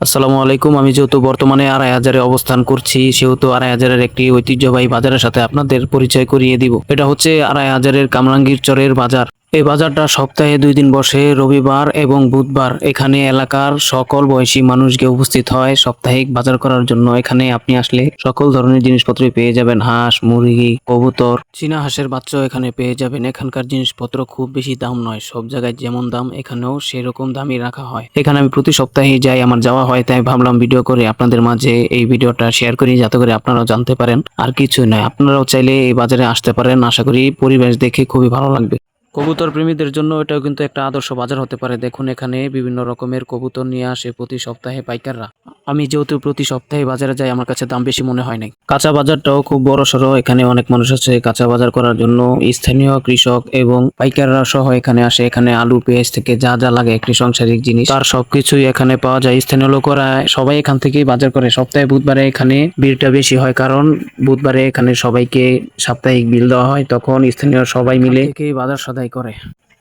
আসসালামু আলাইকুম। আমি যেহেতু বর্তমানে আড়াই হাজারে অবস্থান করছি, সেহেতু আড়াই হাজারের একটি ঐতিহ্যবাহী বাজারের সাথে আপনাদের পরিচয় করিয়ে দিব। এটা হচ্ছে আড়াই হাজারের কামরাঙ্গীর চরের বাজার। এই বাজারটা সপ্তাহে 2 দিন বসে, রবিবার এবং বুধবার। এখানে এলাকার সকল বয়সী মানুষকে উপস্থিত হয় সাপ্তাহিক বাজার করার জন্য। এখানে আপনি আসলে সকল ধরনের জিনিসপত্রই পেয়ে যাবেন। হাঁস, মুরগি, কবুতর, চীনা হাঁসের বাচ্চাও এখানে পেয়ে যাবেন। এখানকার জিনিসপত্র খুব বেশি দাম নয়, সব জায়গায় যেমন দাম এখানেও সেরকম দামই রাখা হয়। এখানে আমি প্রতি সপ্তাহে যাই, আমার যাওয়া হয়, তাই ভাবলাম ভিডিও করে আপনাদের মাঝে এই ভিডিওটা শেয়ার করি, যাতে করে আপনারাও জানতে পারেন। আর কিছুই নয়, আপনারাও চাইলে এই বাজারে আসতে পারেন। আশা করি পরিবেশ দেখে খুবই ভালো লাগবে। কবুতর প্রেমীদের জন্য এটাও কিন্তু একটা আদর্শ বাজার হতে পারে। দেখুন, এখানে বিভিন্ন রকমের কবুতর নিয়ে আসে প্রতি সপ্তাহে পাইকাররা। আমি যেহেতু প্রতি সপ্তাহে বাজারে যাই, আমার কাছে দাম বেশি মনে হয় নাই। কাঁচা বাজারটাও খুব বড় সড়ো, এখানে অনেক মানুষ আছে কাঁচা বাজার করার জন্য। স্থানীয় কৃষক এবং পাইকাররা সহ এখানে আসে। এখানে আলু, পেঁয়াজ থেকে যা যা লাগে একটি সাংসারিক জিনিস, তার সবকিছুই এখানে পাওয়া যায়। স্থানীয় লোকেরা সবাই এখান থেকেই বাজার করে। সপ্তাহে বুধবারে এখানে ভিড়টা বেশি হয়, কারণ বুধবারে এখানে সবাইকে সাপ্তাহিক বিল দেওয়া হয়, তখন স্থানীয় সবাই মিলে বাজার সদাই করে।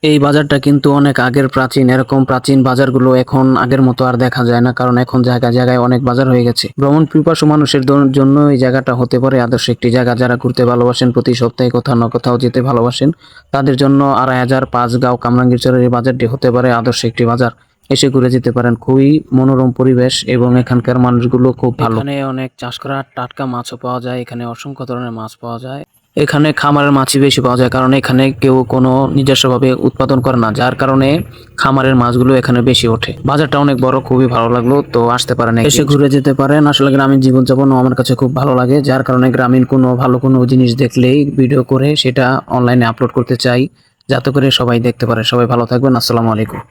এই বাজারটা কিন্তু অনেক আগের প্রাচীন। এরকম প্রাচীন বাজারগুলো এখন আগের মতো আর দেখা যায় না, কারণ এখন জায়গায় জায়গায় অনেক বাজার হয়ে গেছে। ভ্রমণ পিপাসু মানুষের জন্য এই জায়গাটা হতে পারে আদর্শ একটি জায়গা। যারা ঘুরতে ভালোবাসেন, প্রতি সপ্তাহে কোথাও না কোথাও যেতে ভালোবাসেন, তাদের জন্য আড়াই হাজার পাঁচগাঁও কামরাঙ্গীরচরের এই বাজারটি হতে পারে আদর্শ একটি বাজার। এসে ঘুরে যেতে পারেন। খুবই মনোরম পরিবেশ এবং এখানকার মানুষগুলো খুব ভালো। এখানে অনেক চাষ করা টাটকা মাছও পাওয়া যায়। এখানে অসংখ্য ধরনের মাছ পাওয়া যায়। এখানে খামারের মাছই বেশি পাওয়া যায়, কারণ এখানে কেউ কোনো নিজস্বভাবে উৎপাদন করে না, যার কারণে খামারের মাছগুলো এখানে বেশি ওঠে। বাজারটা অনেক বড়, খুবই ভালো লাগলো। তো আসতে পারেন, এসে ঘুরে যেতে পারেন। আসলে গ্রামীণ জীবনযাপনও আমার কাছে খুব ভালো লাগে, যার কারণে গ্রামীণ কোনো ভালো কোনো জিনিস দেখলেই ভিডিও করে সেটা অনলাইনে আপলোড করতে চাই, যাতে করে সবাই দেখতে পারে। সবাই ভালো থাকবেন। আসসালামু আলাইকুম।